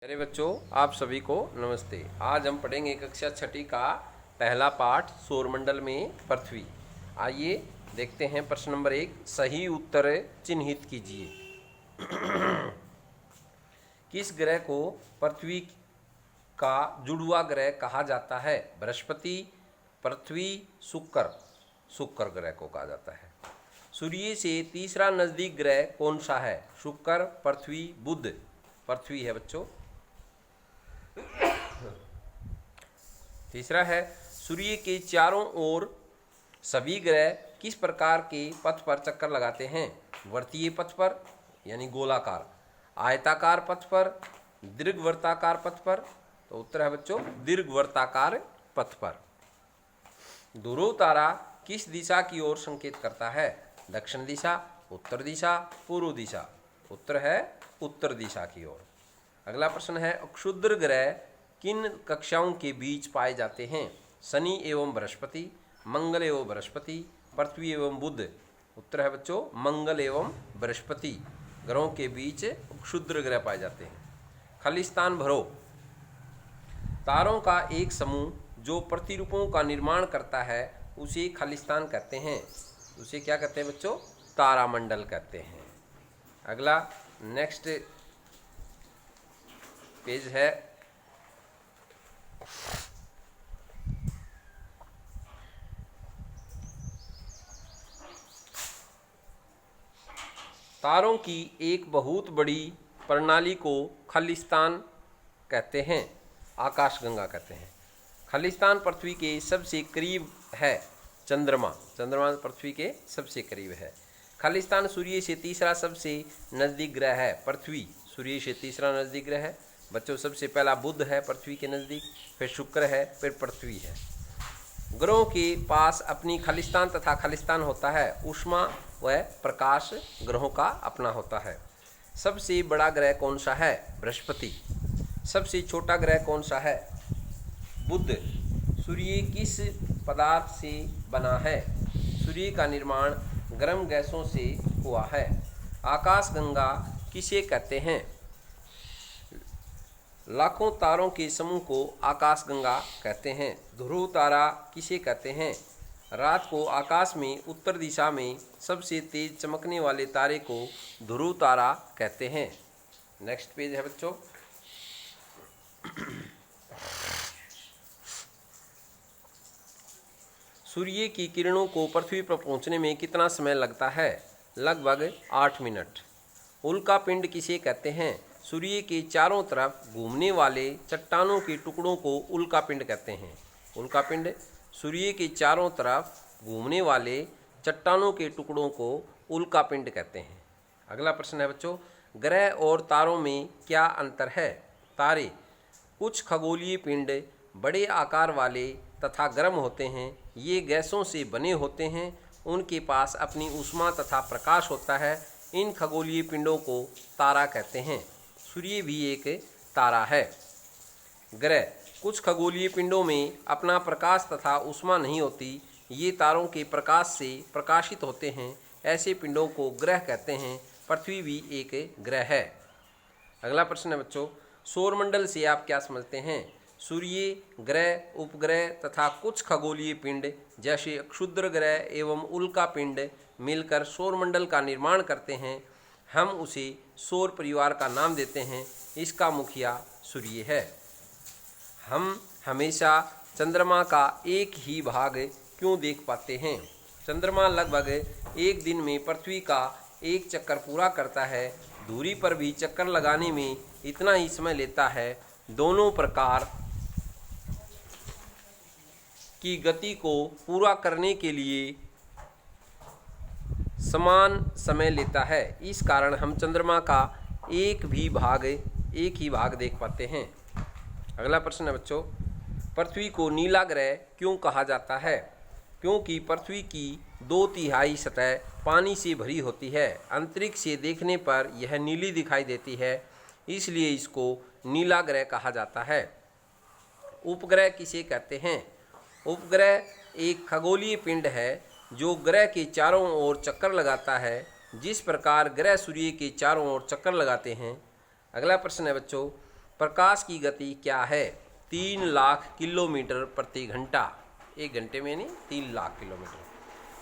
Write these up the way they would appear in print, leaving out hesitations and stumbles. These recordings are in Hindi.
मेरे बच्चों, आप सभी को नमस्ते। आज हम पढ़ेंगे कक्षा छठी का पहला पाठ सौरमंडल में पृथ्वी। आइए देखते हैं प्रश्न नंबर 1। सही उत्तर चिन्हित कीजिए। किस ग्रह को पृथ्वी का जुड़वा ग्रह कहा जाता है? बृहस्पति, पृथ्वी, शुक्र ग्रह को कहा जाता है। सूर्य से तीसरा नजदीक ग्रह कौन सा है? शुक्र, पृथ्वी, बुध। पृथ्वी है बच्चों। तीसरा है, सूर्य के चारों ओर सभी ग्रह किस प्रकार के पथ पर चक्कर लगाते हैं? वर्तीय पथ पर यानी गोलाकार, आयताकार पथ पर, दीर्घवृत्ताकार पथ पर। तो उत्तर है बच्चों दीर्घवृत्ताकार पथ पर। ध्रुव तारा किस दिशा की ओर संकेत करता है? दक्षिण दिशा, उत्तर दिशा, पूर्व दिशा। उत्तर है उत्तर दिशा की ओर। अगला प्रश्न है, क्षुद्र ग्रह किन कक्षाओं के बीच पाए जाते हैं? शनि एवं बृहस्पति, मंगल एवं बृहस्पति, पृथ्वी एवं बुध। उत्तर है बच्चों मंगल एवं बृहस्पति ग्रहों के बीच क्षुद्र ग्रह पाए जाते हैं। खालिस्तान भरो। तारों का एक समूह जो प्रतिरूपों का निर्माण करता है उसे खालिस्तान कहते हैं। उसे क्या कहते हैं बच्चों? तारामंडल कहते हैं। अगला नेक्स्ट पेज है, तारों की एक बहुत बड़ी प्रणाली को खालिस्तान कहते हैं, आकाशगंगा कहते हैं। खालिस्तान पृथ्वी के सबसे करीब है। चंद्रमा पृथ्वी के सबसे करीब है। खालिस्तान सूर्य से तीसरा सबसे नज़दीक ग्रह है। पृथ्वी सूर्य से तीसरा नज़दीक ग्रह है बच्चों। सबसे पहला बुध है पृथ्वी के नज़दीक, फिर शुक्र है, फिर पृथ्वी है। ग्रहों के पास अपनी खालिस्तान तथा खालिस्तान होता है। ऊष्मा व प्रकाश ग्रहों का अपना होता है। सबसे बड़ा ग्रह कौन सा है? बृहस्पति। सबसे छोटा ग्रह कौन सा है? बुध। सूर्य किस पदार्थ से बना है? सूर्य का निर्माण गर्म गैसों से हुआ है। आकाशगंगा किसे कहते हैं? लाखों तारों के समूह को आकाशगंगा कहते हैं। ध्रुव तारा किसे कहते हैं? रात को आकाश में उत्तर दिशा में सबसे तेज चमकने वाले तारे को ध्रुव तारा कहते हैं। नेक्स्ट पेज है बच्चों। सूर्य की किरणों को पृथ्वी पर पहुंचने में कितना समय लगता है? लगभग 8 मिनट। उल्का पिंड किसे कहते हैं? सूर्य के चारों तरफ घूमने वाले चट्टानों के टुकड़ों को उल्का पिंड कहते हैं। उल्का पिंड सूर्य के चारों तरफ घूमने वाले चट्टानों के टुकड़ों को उल्का पिंड कहते हैं। अगला प्रश्न है बच्चों, ग्रह और तारों में क्या अंतर है? तारे कुछ खगोलीय पिंड बड़े आकार वाले तथा गर्म होते हैं। ये गैसों से बने होते हैं। उनके पास अपनी ऊष्मा तथा प्रकाश होता है। इन खगोलीय पिंडों को तारा कहते हैं। सूर्य भी एक तारा है। ग्रह कुछ खगोलीय पिंडों में अपना प्रकाश तथा ऊष्मा नहीं होती। ये तारों के प्रकाश से प्रकाशित होते हैं। ऐसे पिंडों को ग्रह कहते हैं। पृथ्वी भी एक ग्रह है। अगला प्रश्न है बच्चों, सौरमंडल से आप क्या समझते हैं? सूर्य, ग्रह, उपग्रह तथा कुछ खगोलीय पिंड जैसे क्षुद्र ग्रह एवं उल्का पिंड मिलकर सौरमंडल का निर्माण करते हैं। हम उसे सौर परिवार का नाम देते हैं। इसका मुखिया सूर्य है। हम हमेशा चंद्रमा का एक ही भाग क्यों देख पाते हैं? चंद्रमा लगभग एक दिन में पृथ्वी का एक चक्कर पूरा करता है। दूरी पर भी चक्कर लगाने में इतना ही समय लेता है। दोनों प्रकार की गति को पूरा करने के लिए समान समय लेता है। इस कारण हम चंद्रमा का एक ही भाग देख पाते हैं। अगला प्रश्न है बच्चों, पृथ्वी को नीला ग्रह क्यों कहा जाता है? क्योंकि पृथ्वी की 2/3 सतह पानी से भरी होती है। अंतरिक्ष से देखने पर यह नीली दिखाई देती है, इसलिए इसको नीला ग्रह कहा जाता है। उपग्रह किसे कहते हैं? उपग्रह एक खगोलीय पिंड है जो ग्रह के चारों ओर चक्कर लगाता है। जिस प्रकार ग्रह सूर्य के चारों ओर चक्कर लगाते हैं। अगला प्रश्न है बच्चों, प्रकाश की गति क्या है? 3 लाख किलोमीटर प्रति घंटा। 1 घंटे में नहीं, 3 लाख किलोमीटर।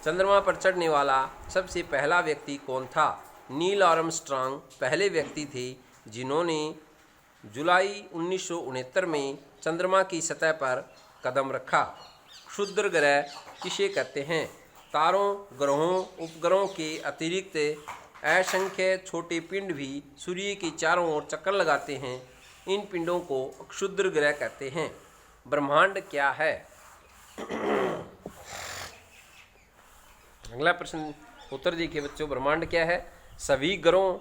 चंद्रमा पर चढ़ने वाला सबसे पहला व्यक्ति कौन था? नील आर्मस्ट्रांग पहले व्यक्ति थे जिन्होंने जुलाई 1969 में चंद्रमा की सतह पर कदम रखा। क्षुद्र ग्रह किसे कहते हैं? तारों, ग्रहों, उपग्रहों के अतिरिक्त असंख्य छोटे पिंड भी सूर्य के चारों ओर चक्कर लगाते हैं। इन पिंडों को क्षुद्र ग्रह कहते हैं। ब्रह्मांड क्या है? अगला प्रश्न उत्तर देखिए बच्चों, ब्रह्मांड क्या है? सभी ग्रहों,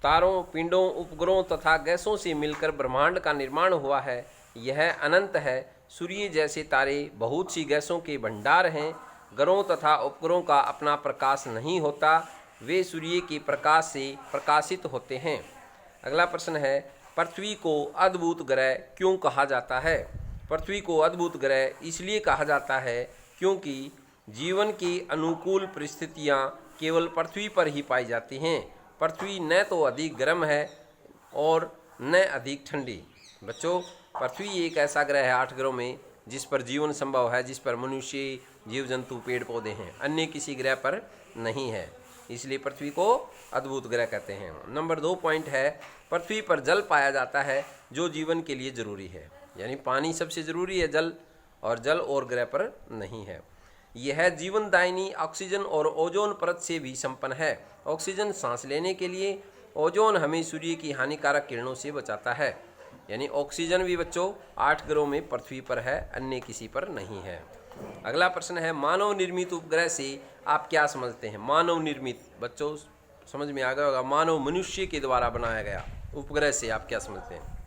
तारों, पिंडों, उपग्रहों तथा गैसों से मिलकर ब्रह्मांड का निर्माण हुआ है। यह अनंत है। सूर्य जैसे तारे बहुत सी गैसों के भंडार हैं। ग्रहों तथा उपग्रहों का अपना प्रकाश नहीं होता, वे सूर्य के प्रकाश से प्रकाशित होते हैं। अगला प्रश्न है, पृथ्वी को अद्भुत ग्रह क्यों कहा जाता है? पृथ्वी को अद्भुत ग्रह इसलिए कहा जाता है क्योंकि जीवन की अनुकूल परिस्थितियां केवल पृथ्वी पर ही पाई जाती हैं। पृथ्वी न तो अधिक गर्म है और न अधिक ठंडी। बच्चों, पृथ्वी एक ऐसा ग्रह है 8 ग्रहों में जिस पर जीवन संभव है, जिस पर मनुष्य, जीव जंतु, पेड़ पौधे हैं। अन्य किसी ग्रह पर नहीं है, इसलिए पृथ्वी को अद्भुत ग्रह कहते हैं। नंबर 2 पॉइंट है, पृथ्वी पर जल पाया जाता है जो जीवन के लिए जरूरी है। यानी पानी सबसे जरूरी है, जल और ग्रह पर नहीं है। यह जीवनदायिनी ऑक्सीजन और ओजोन परत से भी संपन्न है। ऑक्सीजन सांस लेने के लिए, ओजोन हमें सूर्य की हानिकारक किरणों से बचाता है। यानी ऑक्सीजन भी बच्चों 8 ग्रहों में पृथ्वी पर है, अन्य किसी पर नहीं है। अगला प्रश्न है, मानव निर्मित उपग्रह से आप क्या समझते हैं? मानव निर्मित, बच्चों समझ में आ गया होगा, मानव मनुष्य के द्वारा बनाया गया उपग्रह से आप क्या समझते हैं?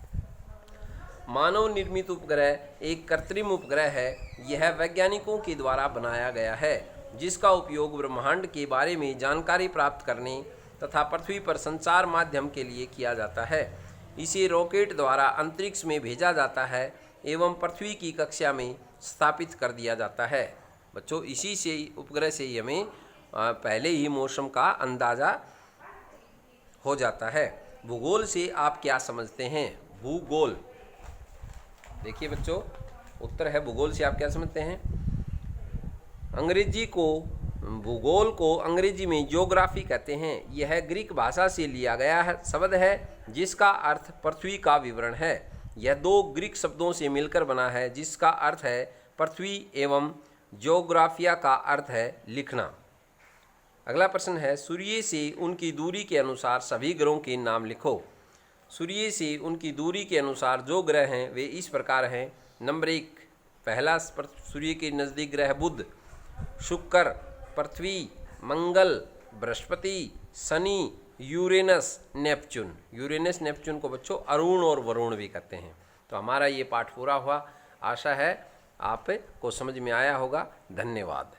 मानव निर्मित उपग्रह एक कृत्रिम उपग्रह है। यह वैज्ञानिकों के द्वारा बनाया गया है जिसका उपयोग ब्रह्मांड के बारे में जानकारी प्राप्त करने तथा पृथ्वी पर संचार माध्यम के लिए किया जाता है। इसे रॉकेट द्वारा अंतरिक्ष में भेजा जाता है एवं पृथ्वी की कक्षा में स्थापित कर दिया जाता है। बच्चों, इसी से उपग्रह से ही हमें पहले ही मौसम का अंदाज़ा हो जाता है। भूगोल से आप क्या समझते हैं? भूगोल, देखिए बच्चों, उत्तर है भूगोल से आप क्या समझते हैं? भूगोल को अंग्रेजी में ज्योग्राफी कहते हैं। यह ग्रीक भाषा से लिया गया है शब्द है जिसका अर्थ पृथ्वी का विवरण है। यह 2 ग्रीक शब्दों से मिलकर बना है जिसका अर्थ है पृथ्वी एवं ज्योग्राफिया का अर्थ है लिखना। अगला प्रश्न है, सूर्य से उनकी दूरी के अनुसार सभी ग्रहों के नाम लिखो। सूर्य से उनकी दूरी के अनुसार जो ग्रह हैं वे इस प्रकार हैं। नंबर 1, पहला सूर्य के नज़दीक ग्रह बुध, शुक्र, पृथ्वी, मंगल, बृहस्पति, शनि, यूरेनस, नेपच्यून। यूरेनस, नेपच्यून को बच्चों अरुण और वरुण भी कहते हैं। तो हमारा ये पाठ पूरा हुआ। आशा है आपको समझ में आया होगा। धन्यवाद।